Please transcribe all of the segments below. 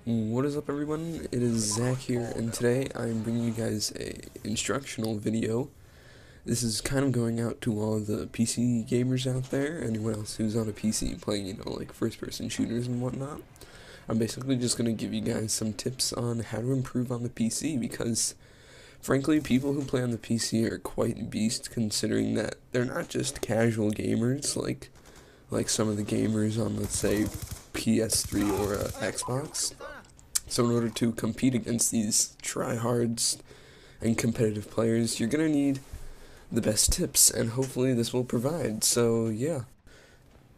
What is up, everyone? It is Zach here, and today I'm bringing you guys a instructional video. This is kind of going out to all the PC gamers out there, anyone else who's on a PC playing, like first-person shooters and whatnot. I'm basically just going to give you guys some tips on how to improve on the PC, because frankly, people who play on the PC are quite beast, considering that they're not just casual gamers like some of the gamers on, let's say, PS3 or Xbox. So in order to compete against these tryhards and competitive players, you're going to need the best tips, and hopefully this will provide. So yeah.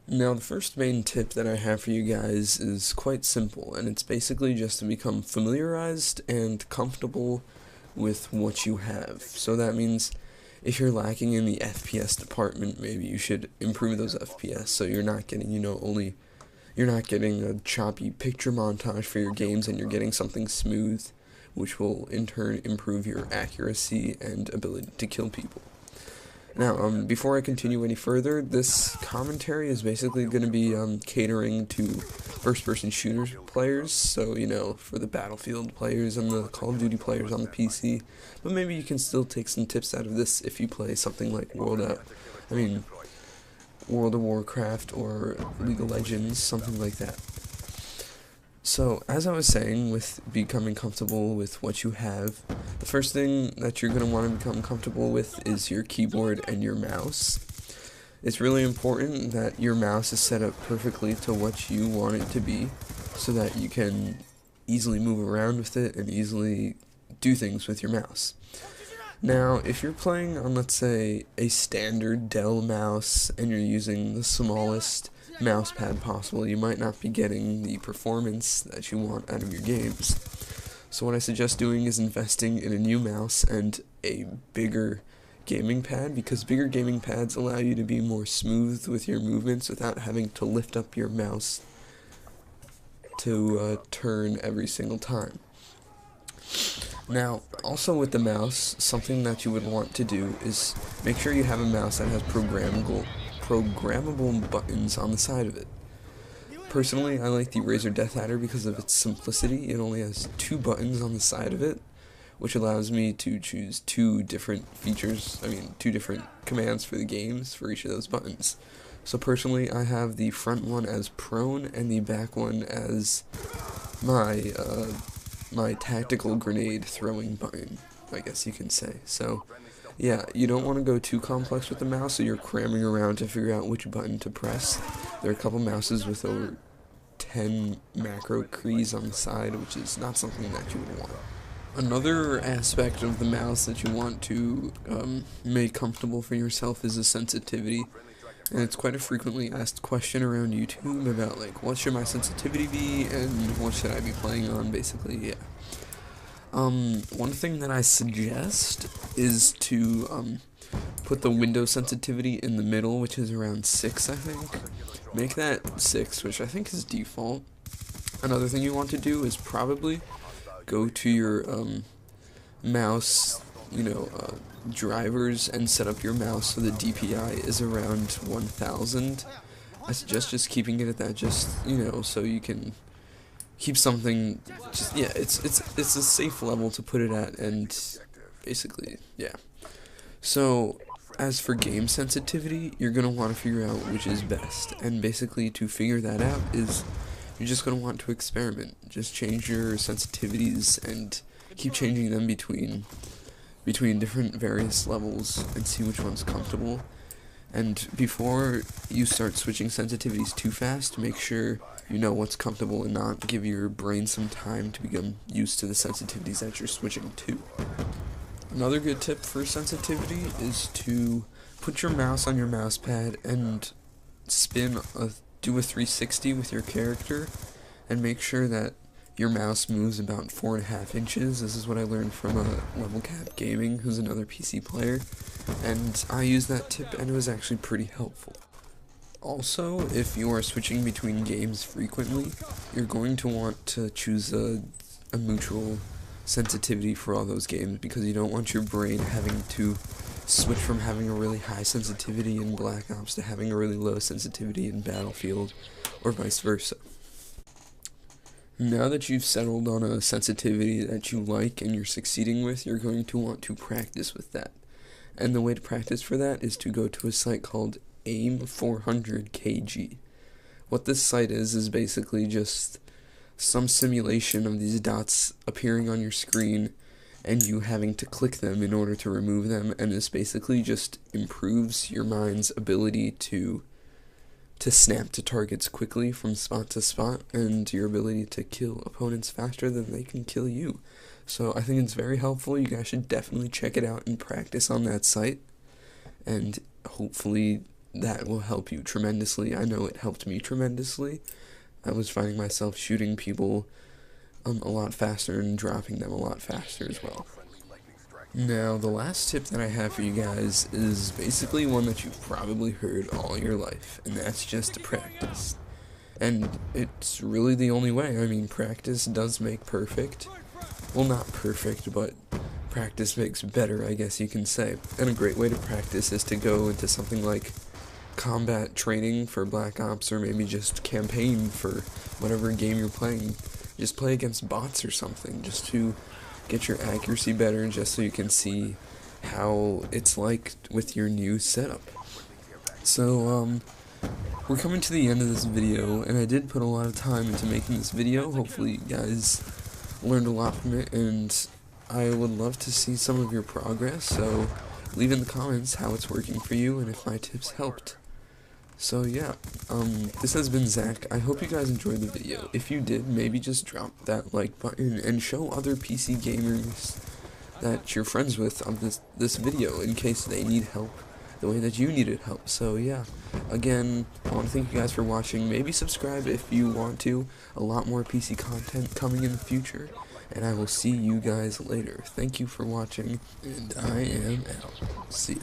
Now the first main tip that I have for you guys is quite simple, and it's basically just to become familiarized and comfortable with what you have. So that means if you're lacking in the FPS department, maybe you should improve those FPS so you're not getting, you're not getting a choppy picture montage for your games, and you're getting something smooth, which will in turn improve your accuracy and ability to kill people. Now, before I continue any further, this commentary is basically going to be catering to first-person shooter players, so, for the Battlefield players and the Call of Duty players on the PC, but maybe you can still take some tips out of this if you play something like World of Warcraft or League of Legends, something like that. So, as I was saying, with becoming comfortable with what you have, the first thing that you're going to want to become comfortable with is your keyboard and your mouse. It's really important that your mouse is set up perfectly to what you want it to be, so that you can easily move around with it and easily do things with your mouse. Now, if you're playing on, let's say, a standard Dell mouse, and you're using the smallest mouse pad possible, you might not be getting the performance that you want out of your games. So what I suggest doing is investing in a new mouse and a bigger gaming pad, because bigger gaming pads allow you to be more smooth with your movements without having to lift up your mouse to turn every single time. Now, also with the mouse, something that you would want to do is make sure you have a mouse that has programmable buttons on the side of it. Personally, I like the Razer DeathAdder because of its simplicity. It only has 2 buttons on the side of it, which allows me to choose 2 different commands for the games for each of those buttons. So personally, I have the front one as prone and the back one as my tactical grenade throwing button, I guess you can say. So yeah, you don't want to go too complex with the mouse, so you're cramming around to figure out which button to press. There are a couple mouses with over 10 macro keys on the side, which is not something that you would want. Another aspect of the mouse that you want to make comfortable for yourself is the sensitivity. And it's quite a frequently asked question around YouTube about, what should my sensitivity be, and what should I be playing on, basically, yeah. One thing that I suggest is to, put the window sensitivity in the middle, which is around 6, I think. Make that 6, which I think is default. Another thing you want to do is probably go to your, mouse, drivers, and set up your mouse so the DPI is around 1000. I suggest just keeping it at that, so you can keep something, it's a safe level to put it at, and basically, yeah. So, as for game sensitivity, you're going to want to figure out which is best, and basically to figure that out is, you're just going to want to experiment. Just change your sensitivities and keep changing them between different various levels and see which one's comfortable. And before you start switching sensitivities too fast, make sure you know what's comfortable and not give your brain some time to become used to the sensitivities that you're switching to. Another good tip for sensitivity is to put your mouse on your mouse pad and do a 360 with your character, and make sure that your mouse moves about 4.5 inches. This is what I learned from Level Cap Gaming, who's another PC player, and I used that tip and it was actually pretty helpful. Also, if you are switching between games frequently, you're going to want to choose a mutual sensitivity for all those games, because you don't want your brain having to switch from having a really high sensitivity in Black Ops to having a really low sensitivity in Battlefield, or vice versa. Now that you've settled on a sensitivity that you like and you're succeeding with, you're going to want to practice with that. And the way to practice for that is to go to a site called AIM400KG. What this site is basically just some simulation of these dots appearing on your screen and you having to click them in order to remove them, and this basically just improves your mind's ability to snap to targets quickly from spot to spot, and your ability to kill opponents faster than they can kill you. So I think it's very helpful. You guys should definitely check it out and practice on that site, and hopefully that will help you tremendously. I know it helped me tremendously. I was finding myself shooting people a lot faster and dropping them a lot faster as well. Now, the last tip that I have for you guys is basically one that you've probably heard all your life, and that's just to practice. And it's really the only way. I mean, practice does make perfect. Well, not perfect, but practice makes better, I guess you can say. And a great way to practice is to go into something like combat training for Black Ops, or maybe just campaign for whatever game you're playing. Just play against bots or something, just to get your accuracy better, just so you can see how it's like with your new setup. So, we're coming to the end of this video, and I did put a lot of time into making this video. Hopefully you guys learned a lot from it, and I would love to see some of your progress, so leave in the comments how it's working for you and if my tips helped. So yeah, this has been Zach. I hope you guys enjoyed the video. If you did, maybe just drop that like button and show other PC gamers that you're friends with on this video in case they need help the way that you needed help. So yeah, again, I want to thank you guys for watching. Maybe subscribe if you want to. A lot more PC content coming in the future, and I will see you guys later. Thank you for watching, and I am out. See ya.